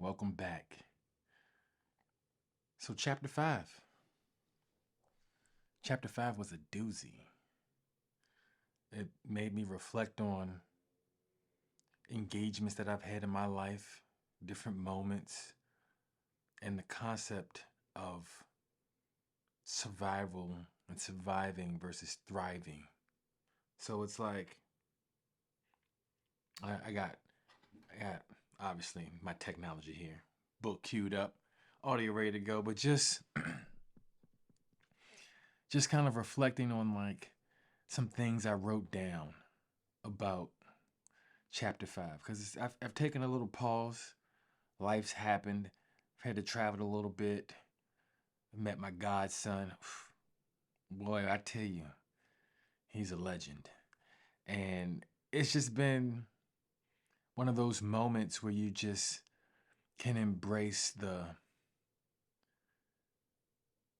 Welcome back. So, chapter 5. Chapter 5 was a doozy. It made me reflect on engagements that I've had in my life, different moments, and the concept of survival and surviving versus thriving. So it's like I got I got obviously my technology here, book queued up, audio ready to go, but just kind of reflecting on like some things I wrote down about chapter 5 because I've taken a little pause. Life's happened. I've had to travel a little bit. I met my godson. Boy, I tell you, he's a legend. And it's just been one of those moments where you just can embrace the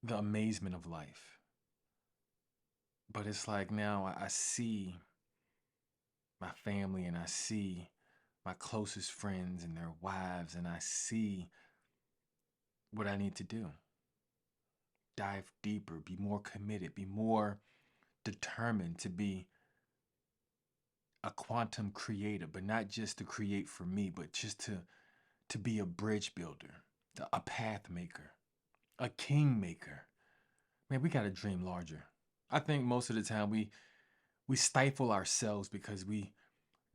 amazement of life. But it's like now I see my family and I see my closest friends and their wives and I see what I need to do. Dive deeper, be more committed, be more determined to be a quantum creator, but not just to create for me, but just to be a bridge builder, a path maker, a king maker. Man, we got to dream larger. I think most of the time we stifle ourselves because we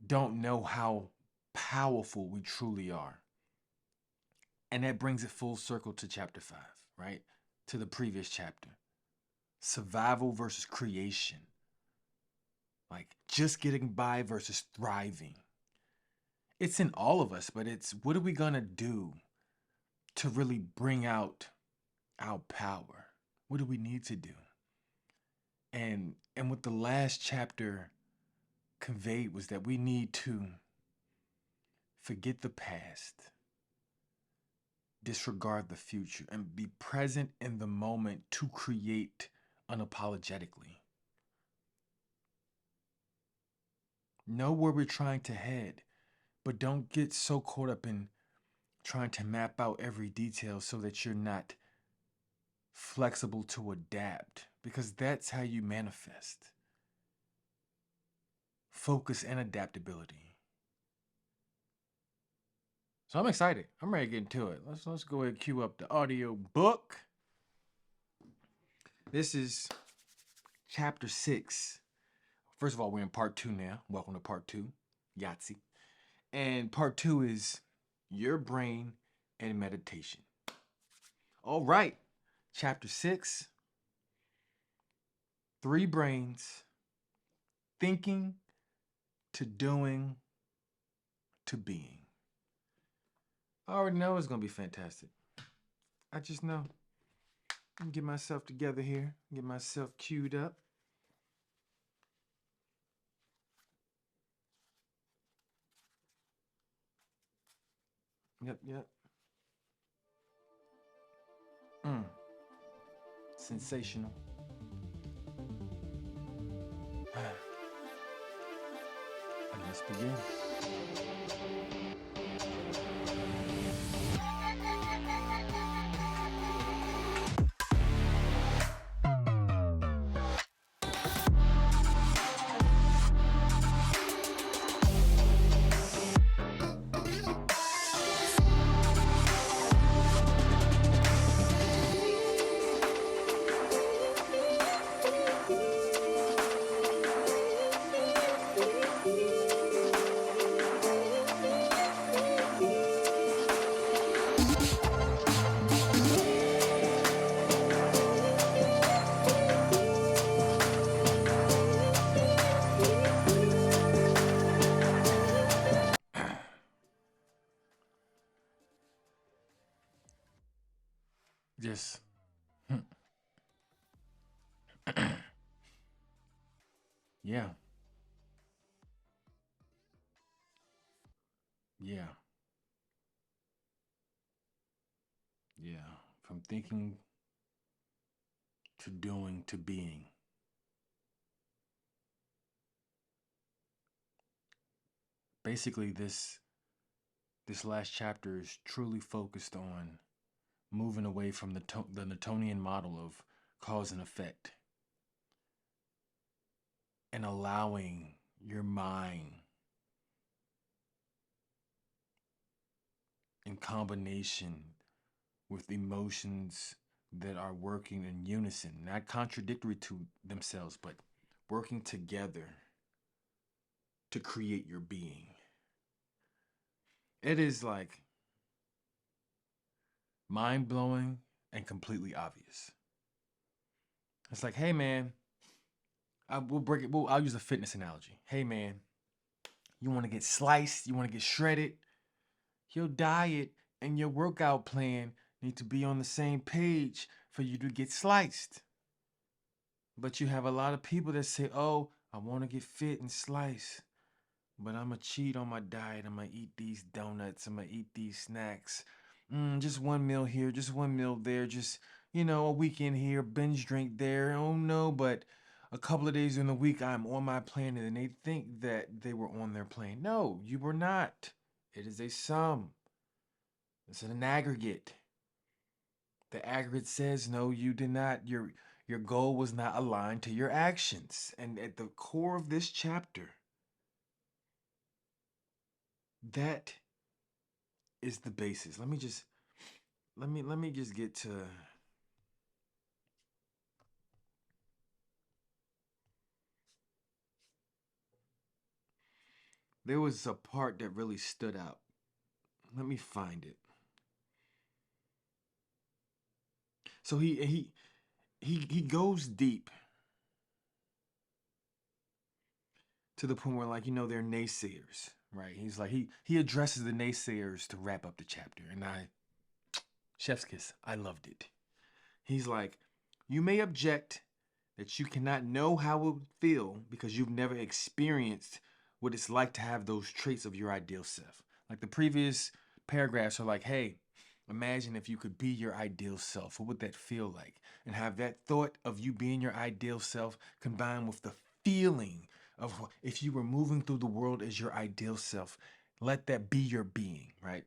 don't know how powerful we truly are. And that brings it full circle to chapter 5, right? To the previous chapter. Survival versus creation. Like just getting by versus thriving. It's in all of us, but it's what are we going to do to really bring out our power? What do we need to do? And what the last chapter conveyed was that we need to forget the past, disregard the future, and be present in the moment to create unapologetically. Know where we're trying to head, but don't get so caught up in trying to map out every detail so that you're not flexible to adapt, because that's how you manifest focus and adaptability. So I'm excited. I'm ready to get into it. Let's go ahead and cue up the audio book. This is chapter 6. First of all, we're in part 2 now. Welcome to part 2, Yahtzee. And part 2 is your brain and meditation. All right. Chapter 6, 3 brains, thinking to doing to being. I already know it's going to be fantastic. I just know. Get myself together here, get myself queued up. Yep. Mm. Sensational. And let's begin. Just yeah. Yeah. Yeah. From thinking to doing to being. Basically, this this last chapter is truly focused on moving away from the Newtonian model of cause and effect and allowing your mind in combination with emotions that are working in unison, not contradictory to themselves, but working together to create your being. It is like mind blowing and completely obvious. It's like, hey man, we'll break it. I'll use a fitness analogy. Hey man, you want to get sliced, you want to get shredded. Your diet and your workout plan need to be on the same page for you to get sliced. But you have a lot of people that say, oh, I want to get fit and slice, but I'm going to cheat on my diet. I'm going to eat these donuts. I'm going to eat these snacks. Just one meal here, just one meal there, just, a weekend here, binge drink there. Oh no, but a couple of days in the week, I'm on my plan, and they think that they were on their plan. No, you were not. It is a sum. It's an aggregate. The aggregate says, no, you did not. Your goal was not aligned to your actions. And at the core of this chapter, that is the basis. Let me just get to there was a part that really stood out. Let me find it. So he goes deep to the point where, like, they're naysayers, right? He's like he addresses the naysayers to wrap up the chapter, and chef's kiss, I loved it. He's like, you may object that you cannot know how it would feel because you've never experienced what it's like to have those traits of your ideal self. Like the previous paragraphs are like, hey, imagine if you could be your ideal self. What would that feel like? And have that thought of you being your ideal self combined with the feeling of if you were moving through the world as your ideal self. Let that be your being, right?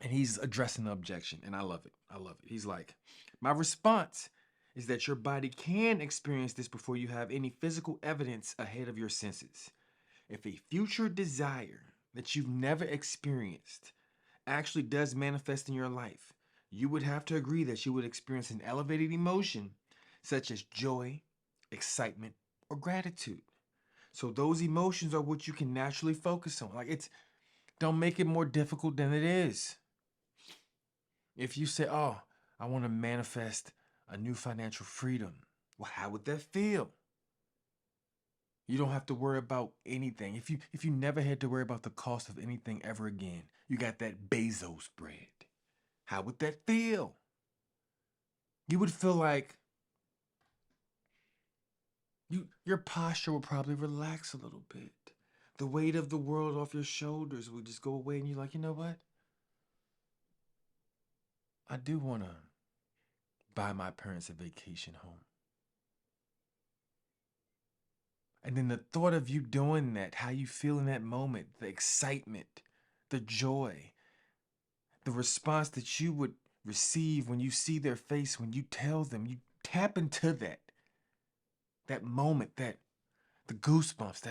And he's addressing the objection, and I love it. I love it. He's like, my response is that your body can experience this before you have any physical evidence ahead of your senses. If a future desire that you've never experienced actually does manifest in your life, you would have to agree that you would experience an elevated emotion such as joy, excitement, or gratitude. So those emotions are what you can naturally focus on. Like, don't make it more difficult than it is. If you say, oh, I want to manifest a new financial freedom, well, how would that feel? You don't have to worry about anything. If you never had to worry about the cost of anything ever again, you got that Bezos bread. How would that feel? You would feel like your posture would probably relax a little bit. The weight of the world off your shoulders would just go away, and you're like, you know what? I do want to buy my parents a vacation home. And then the thought of you doing that, how you feel in that moment, the excitement, the joy, the response that you would receive when you see their face, when you tell them, you tap into that moment, the goosebumps,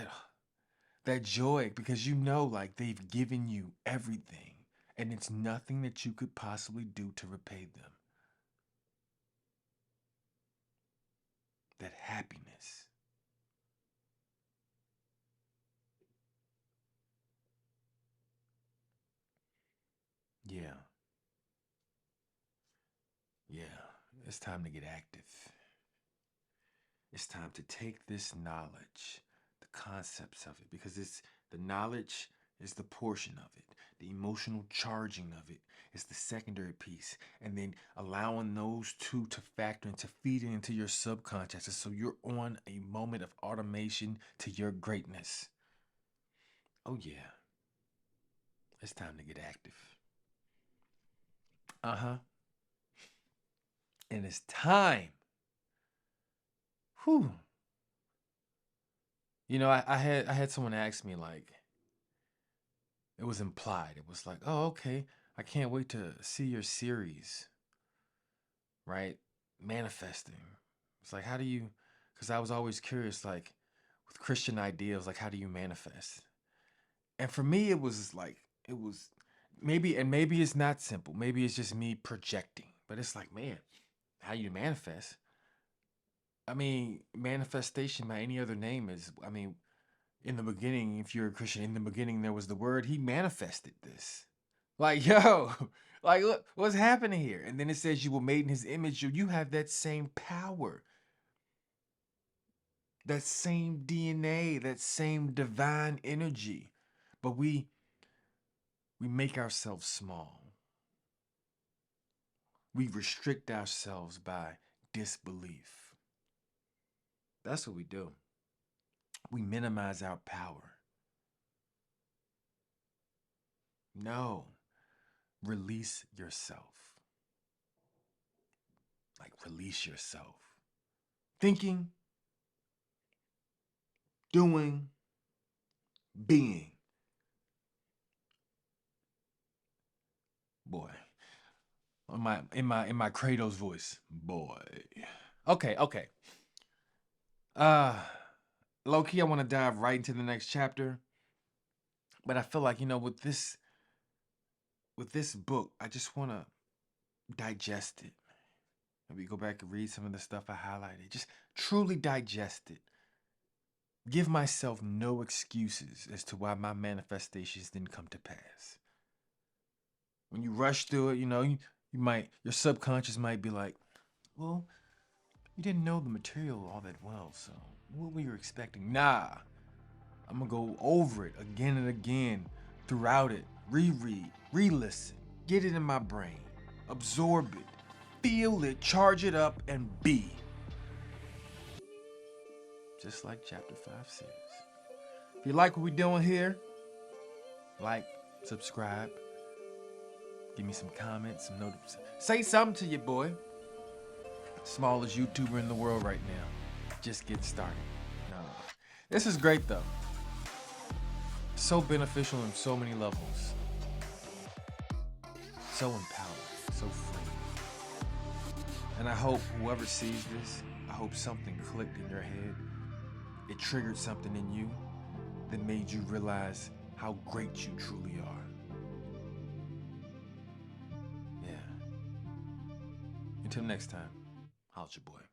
that joy, because like they've given you everything and it's nothing that you could possibly do to repay them. That happiness. Yeah. Yeah. It's time to get active. It's time to take this knowledge, the concepts of it, because the knowledge is the portion of it. The emotional charging of it is the secondary piece. And then allowing those two to factor and to feed into your subconscious. So you're on a moment of automation to your greatness. Oh, yeah. It's time to get active. Uh-huh. And it's time. Whew. I had someone ask me, like, it was implied. It was like, oh, okay, I can't wait to see your series, right? Manifesting. It's like, how do you, because I was always curious, like with Christian ideals, like, how do you manifest? And for me, it was like, it was maybe it's not simple. Maybe it's just me projecting, but it's like, man, how you manifest? I mean, manifestation by any other name is, I mean, in the beginning, if you're a Christian, in the beginning there was the word, he manifested this. Like, yo, like look, what's happening here? And then it says you were made in his image. You have that same power, that same DNA, that same divine energy. But we make ourselves small. We restrict ourselves by disbelief. That's what we do. We minimize our power. No, release yourself. Like, release yourself. Thinking, doing, being. Boy. In my Kratos voice. Boy. Okay. Uh Low key, I want to dive right into the next chapter. But I feel like, with this book, I just want to digest it. Maybe go back and read some of the stuff I highlighted. Just truly digest it. Give myself no excuses as to why my manifestations didn't come to pass. When you rush through it, your subconscious might be like, well, you didn't know the material all that well, so what were you expecting? Nah, I'm gonna go over it again and again, throughout it, reread, re-listen, get it in my brain, absorb it, feel it, charge it up, and be. Just like chapter 5 says. If you like what we're doing here, like, subscribe, give me some comments, some notes. Say something to your boy. Smallest YouTuber in the world right now. Just getting started. No. This is great though. So beneficial on so many levels. So empowering, so free. And I hope whoever sees this, I hope something clicked in your head. It triggered something in you that made you realize how great you truly are. Yeah. Until next time, holla at your boy.